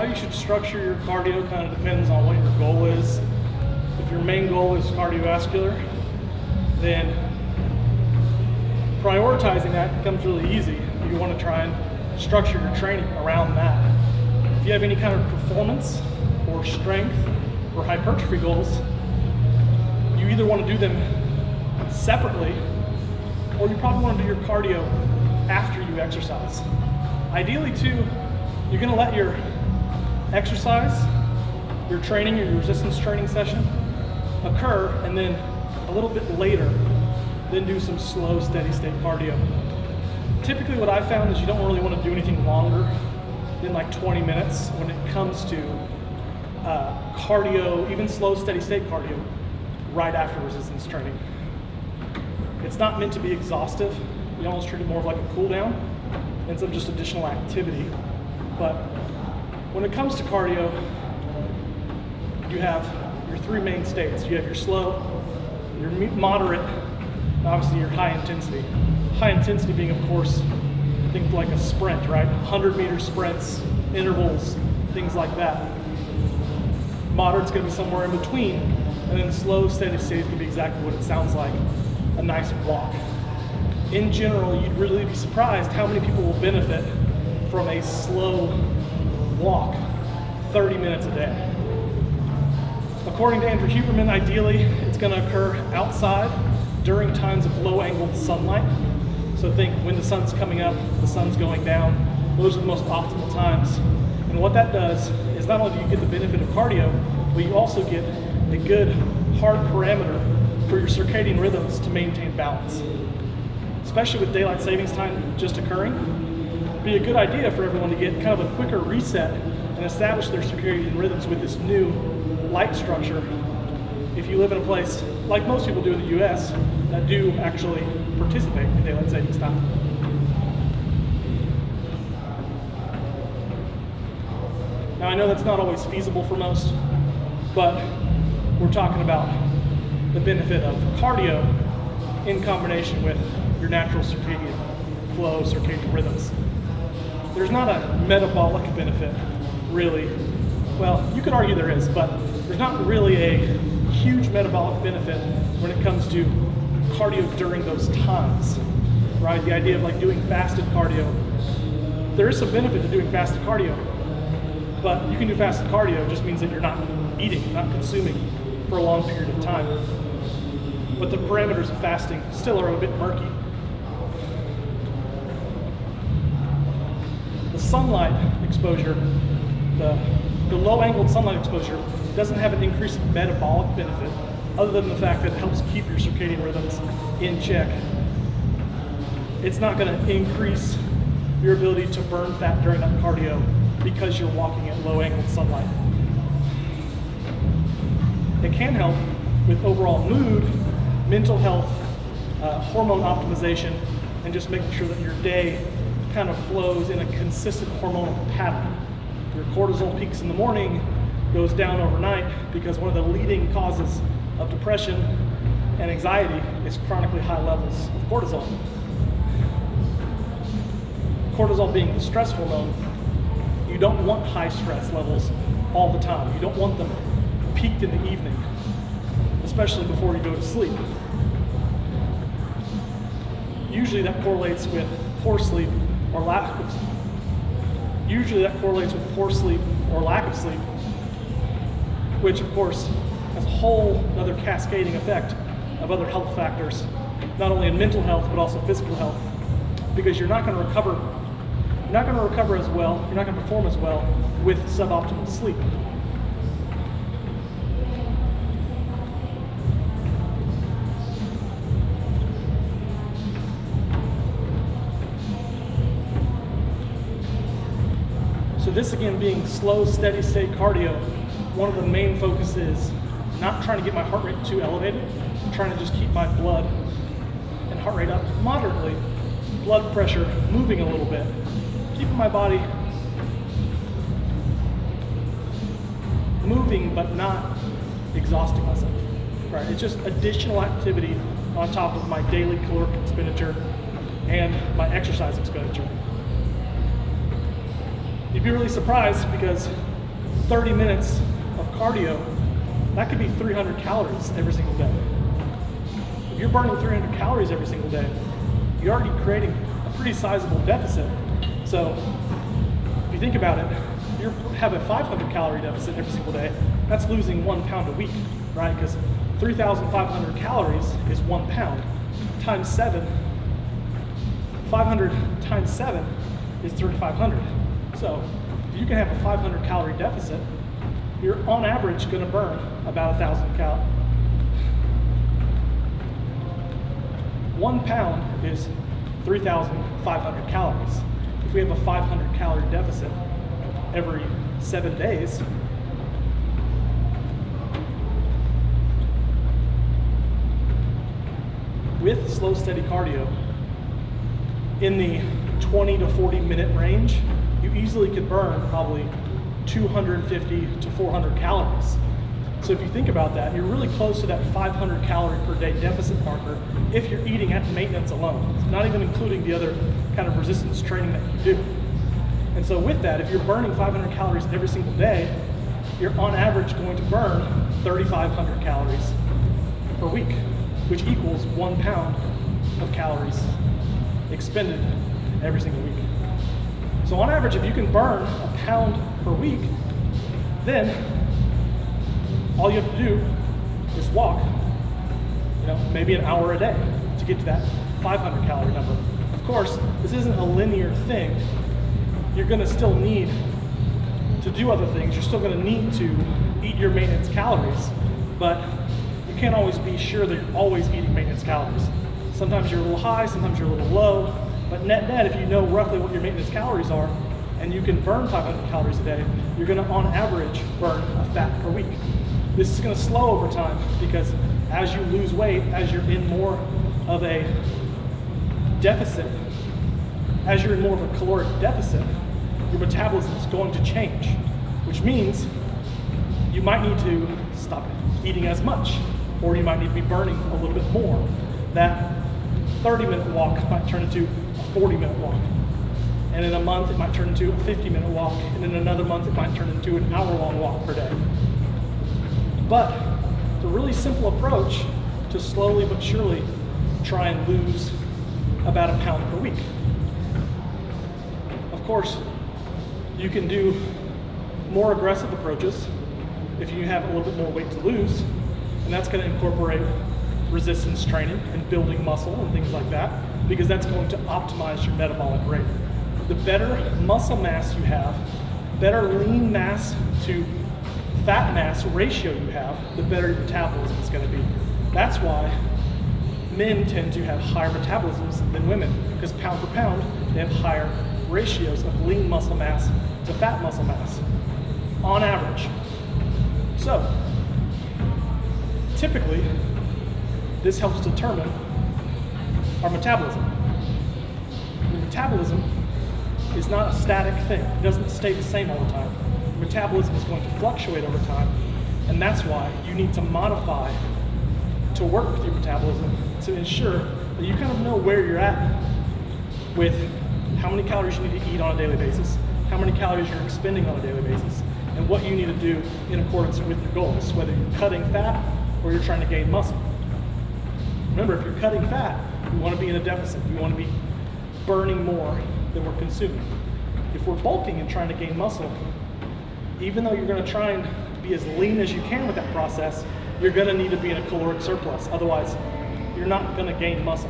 you should structure your cardio kind of depends on what your goal is. If your main goal is cardiovascular, then prioritizing that becomes really easy. You want to try and structure your training around that. If you have any kind of performance or strength or hypertrophy goals, you either want to do them separately, or you probably want to do your cardio after you exercise. Ideally too, you're going to let your exercise, your training, your resistance training session occur, and then a little bit later, then do some slow, steady state cardio. Typically what I found is you don't really want to do anything longer than like 20 minutes when it comes to cardio, even slow, steady state cardio, right after resistance training. It's not meant to be exhaustive. We almost treat it more of like a cool down and some just additional activity. But when it comes to cardio, you have your three main states. You have your slow, your moderate, and obviously your high intensity. High intensity being, of course, think like a sprint, right? 100-meter sprints, intervals, things like that. Moderate's gonna be somewhere in between, and then slow, steady state is gonna be exactly what it sounds like, a nice walk. In general, you'd really be surprised how many people will benefit from a slow walk 30 minutes a day. According to Andrew Huberman, ideally, it's gonna occur outside during times of low-angled sunlight. So think when the sun's coming up, the sun's going down, those are the most optimal times. And what that does is not only do you get the benefit of cardio, but you also get a good hard parameter for your circadian rhythms to maintain balance. Especially with daylight savings time just occurring, it'd be a good idea for everyone to get kind of a quicker reset and establish their circadian rhythms with this new light structure. If you live in a place like most people do in the US that do actually participate in daylight savings time. Now I know that's not always feasible for most, but we're talking about the benefit of cardio in combination with your natural circadian flow, circadian rhythms. There's not a metabolic benefit, really. Well, you could argue there is, but there's not really a huge metabolic benefit when it comes to cardio during those times, right? The idea of like doing fasted cardio. There is some benefit to doing fasted cardio, but you can do fasted cardio, it just means that you're not eating, not consuming for a long period of time. But the parameters of fasting still are a bit murky. The sunlight exposure, the low-angled sunlight exposure doesn't have an increased metabolic benefit other than the fact that it helps keep your circadian rhythms in check. It's not going to increase your ability to burn fat during that cardio because you're walking at low-angled sunlight. It can help with overall mood, mental health, hormone optimization, and just making sure that your day kind of flows in a consistent hormonal pattern. Your cortisol peaks in the morning, goes down overnight, because one of the leading causes of depression and anxiety is chronically high levels of cortisol. Cortisol being the stress hormone, you don't want high stress levels all the time. You don't want them peaked in the evening, especially before you go to sleep. Usually that correlates with poor sleep or lack of sleep. Usually that correlates with poor sleep or lack of sleep, which of course has a whole other cascading effect of other health factors, not only in mental health, but also physical health, because you're not going to recover as well, you're not going to perform as well with suboptimal sleep. So this again being slow, steady state cardio, one of the main focuses not trying to get my heart rate too elevated, I'm trying to just keep my blood and heart rate up moderately, blood pressure moving a little bit, keeping my body moving but not exhausting myself. Right? It's just additional activity on top of my daily caloric expenditure and my exercise expenditure. You'd be really surprised because 30 minutes of cardio, that could be 300 calories every single day. If you're burning 300 calories every single day, you're already creating a pretty sizable deficit. So if you think about it, you have a 500 calorie deficit every single day, that's losing 1 pound a week, right? Because 3,500 calories is 1 pound times 7. 500 times 7 is 3,500. So if you can have a 500 calorie deficit, you're on average going to burn about 1,000 calories. 1 pound is 3,500 calories. If we have a 500 calorie deficit every 7 days, with slow, steady cardio, in the 20 to 40 minute range, you easily could burn probably 250 to 400 calories. So if you think about that, you're really close to that 500 calorie per day deficit marker if you're eating at maintenance alone, not even including the other kind of resistance training that you do. And so with that, if you're burning 500 calories every single day, you're on average going to burn 3,500 calories per week, which equals 1 pound of calories expended every single week. So on average, if you can burn a pound per week, then all you have to do is walk, maybe an hour a day to get to that 500 calorie number. Of course, this isn't a linear thing. You're gonna still need to do other things. You're still gonna need to eat your maintenance calories, but you can't always be sure that you're always eating maintenance calories. Sometimes you're a little high, sometimes you're a little low, but net, if you know roughly what your maintenance calories are, and you can burn 500 calories a day, you're gonna, on average, burn a fat per week. This is gonna slow over time because as you lose weight, as you're in more of a deficit, as you're in more of a caloric deficit, your metabolism is going to change, which means you might need to stop eating as much, or you might need to be burning a little bit more. That 30-minute walk might turn into a 40-minute walk. And in a month, it might turn into a 50-minute walk. And in another month, it might turn into an hour-long walk per day. But it's a really simple approach to slowly but surely try and lose about a pound per week. Of course, you can do more aggressive approaches if you have a little bit more weight to lose, and that's going to incorporate resistance training and building muscle and things like that, because that's going to optimize your metabolic rate. The better muscle mass you have, better lean mass to fat mass ratio you have, the better your metabolism is going to be. That's why men tend to have higher metabolisms than women, because pound for pound, they have higher ratios of lean muscle mass to fat muscle mass, on average. So, typically, this helps determine our metabolism. The metabolism is not a static thing. It doesn't stay the same all the time. The metabolism is going to fluctuate over time, and that's why you need to modify to work with your metabolism to ensure that you kind of know where you're at with how many calories you need to eat on a daily basis, how many calories you're expending on a daily basis, and what you need to do in accordance with your goals, whether you're cutting fat or you're trying to gain muscle. Remember, if you're cutting fat, we want to be in a deficit. We want to be burning more than we're consuming. If we're bulking and trying to gain muscle, even though you're going to try and be as lean as you can with that process, you're going to need to be in a caloric surplus. Otherwise, you're not going to gain muscle.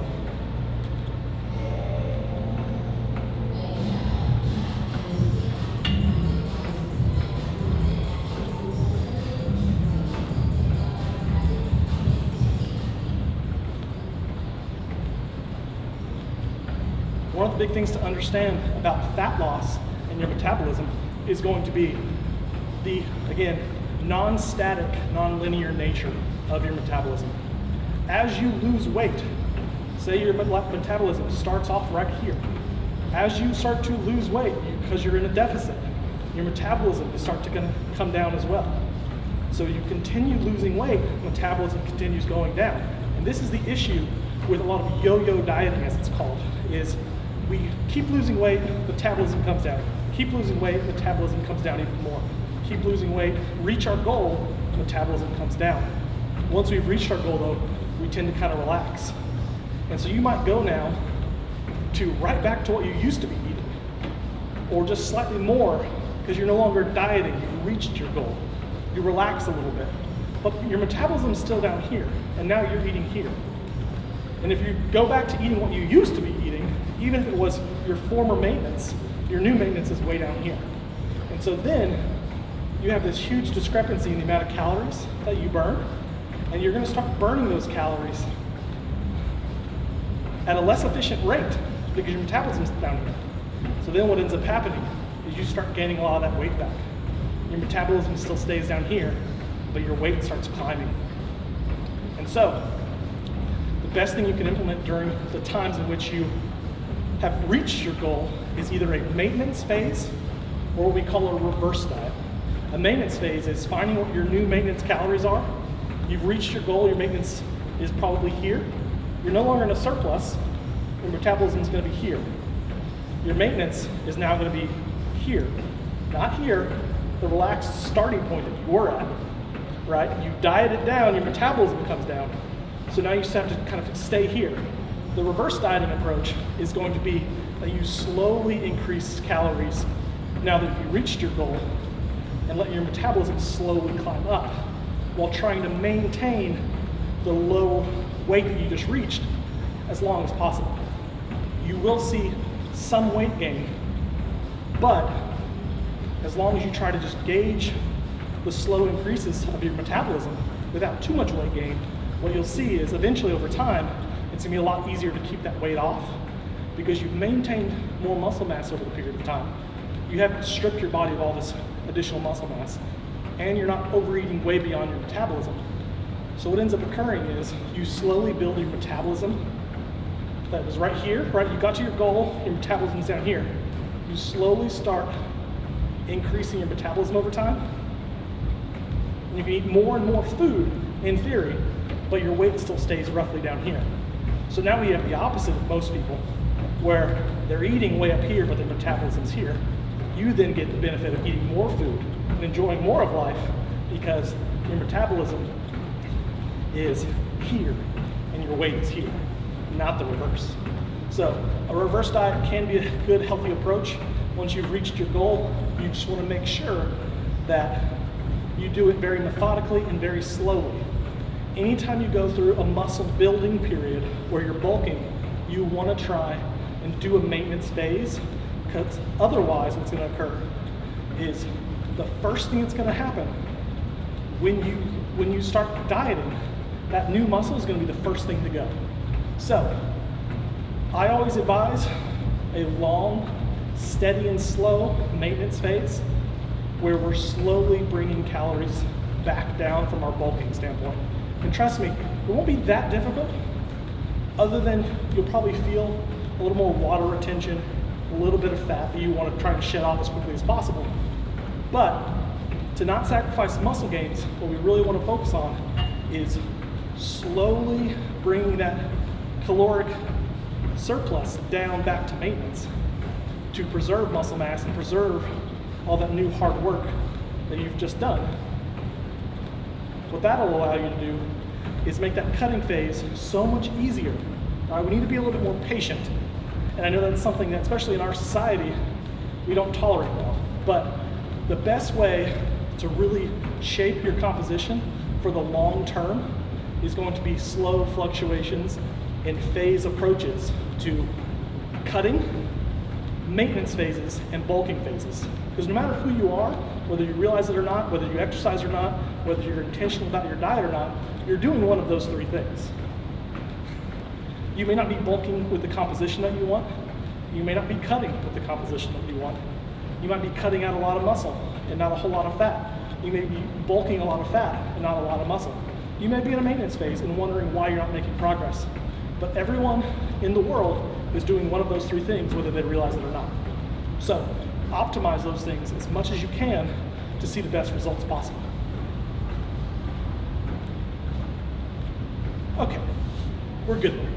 One of the big things to understand about fat loss and your metabolism is going to be the, again, non-static, non-linear nature of your metabolism. As you lose weight, say your metabolism starts off right here. As you start to lose weight, because you're in a deficit, your metabolism is starting to come down as well. So you continue losing weight, metabolism continues going down. And this is the issue with a lot of yo-yo dieting, as it's called, is we keep losing weight, metabolism comes down. Keep losing weight, metabolism comes down even more. keep losing weight, reach our goal, metabolism comes down. Once we've reached our goal though, we tend to kind of relax. And so you might go now to right back to what you used to be eating, or just slightly more because you're no longer dieting, you've reached your goal. You relax a little bit, but your metabolism's still down here, and now you're eating here. And if you go back to eating what you used to be eating, even if it was your former maintenance, your new maintenance is way down here. And so then you have this huge discrepancy in the amount of calories that you burn, and you're gonna start burning those calories at a less efficient rate because your metabolism's down here. So then what ends up happening is you start gaining a lot of that weight back. Your metabolism still stays down here, but your weight starts climbing. And so, the best thing you can implement during the times in which you have reached your goal is either a maintenance phase or what we call a reverse diet. A maintenance phase is finding what your new maintenance calories are. You've reached your goal, your maintenance is probably here. You're no longer in a surplus, your metabolism is going to be here. Your maintenance is now going to be here, not here, the relaxed starting point that you were at, right? You diet it down, your metabolism comes down. So now you just have to kind of stay here. The reverse dieting approach is going to be that you slowly increase calories now that you've reached your goal and let your metabolism slowly climb up while trying to maintain the low weight that you just reached as long as possible. You will see some weight gain, but as long as you try to just gauge the slow increases of your metabolism without too much weight gain, what you'll see is eventually over time, it's gonna be a lot easier to keep that weight off because you've maintained more muscle mass over the period of time. You haven't stripped your body of all this additional muscle mass, and you're not overeating way beyond your metabolism. So what ends up occurring is you slowly build your metabolism that was right here, right? You got to your goal, your metabolism's down here. You slowly start increasing your metabolism over time. And you can eat more and more food in theory, but your weight still stays roughly down here. So now we have the opposite of most people, where they're eating way up here, but their metabolism's here. You then get the benefit of eating more food and enjoying more of life because your metabolism is here and your weight is here, not the reverse. So a reverse diet can be a good, healthy approach. Once you've reached your goal, you just want to make sure that you do it very methodically and very slowly. Anytime you go through a muscle building period where you're bulking, you want to try and do a maintenance phase, because otherwise what's going to occur is the first thing that's going to happen when you start dieting, that new muscle is going to be the first thing to go. So I always advise a long, steady and slow maintenance phase where we're slowly bringing calories back down from our bulking standpoint. And trust me, it won't be that difficult, other than you'll probably feel a little more water retention, a little bit of fat that you want to try to shed off as quickly as possible. But to not sacrifice muscle gains, what we really want to focus on is slowly bringing that caloric surplus down back to maintenance to preserve muscle mass and preserve all that new hard work that you've just done. What that'll allow you to do is make that cutting phase so much easier. All right, we need to be a little bit more patient. And I know that's something that, especially in our society, we don't tolerate well. But the best way to really shape your composition for the long term is going to be slow fluctuations in phase approaches to cutting, maintenance phases, and bulking phases. Because no matter who you are, whether you realize it or not, whether you exercise or not, whether you're intentional about your diet or not, you're doing one of those three things. You may not be bulking with the composition that you want. You may not be cutting with the composition that you want. You might be cutting out a lot of muscle and not a whole lot of fat. You may be bulking a lot of fat and not a lot of muscle. You may be in a maintenance phase and wondering why you're not making progress. But everyone in the world is doing one of those three things, whether they realize it or not. So optimize those things as much as you can to see the best results possible. Okay, we're good.